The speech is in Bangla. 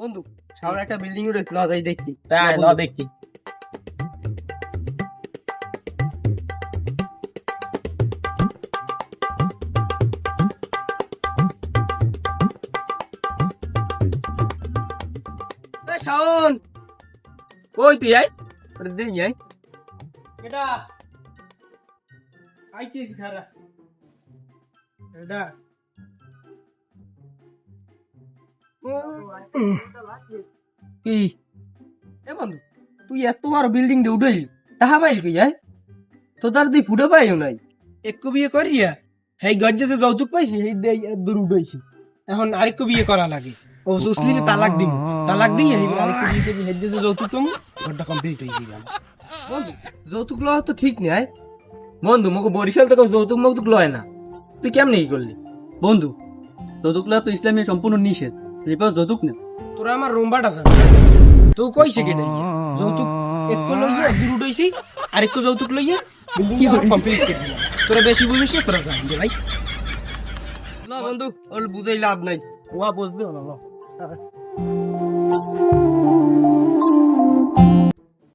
বন্ধু সামনে একটা বিল্ডিং উঠে ল যাই দেখি। তাই ল দেখি। শাওন কই তুই আই? ওরে দেই যাই এটা আইতিস খারা এটা কি এ বন্ধু তুই এত বড় বিল্ডিং ডে উঠাইলি তাহা পাইল কি যায় তো তার তুই ফুটে পাইও নাই একটু বিয়ে করিয়া এই গজ্জে যে যৌতুক পাইছি সেই দূর উঠেছি এখন আরেকটু বিয়ে করা লাগে ও সুসলি তালাক দিব তালাক দিয়ে এইবার আরেকটু বিয়ে করি হেড যে যৌতুক কম ঘরটা কমপ্লিট হয়ে যাবে বন্ধু যৌতুক লওয়া তো ঠিক নেই বন্ধু মুখ বরিশাল থেকে যৌতুক মৌতুক লয় না, তুই কেমনে কি করলি? বন্ধু যৌতুক লওয়া তো ইসলামী সম্পূর্ণ নিষেধ, এরপর যৌতুক না। তোরা আমার রুমবাটা জান তো কইছে কেটে যৌতুক একটু লইয়া দূর উঠেছি আরেকটু যৌতুক লইয়া বিল্ডিং কমপ্লিট করে দিলাম। তোরা বেশি বুঝিস না, তোরা জান ভাই না বন্ধু ওর বুঝাই লাভ নাই। ওয়া বুঝবে না।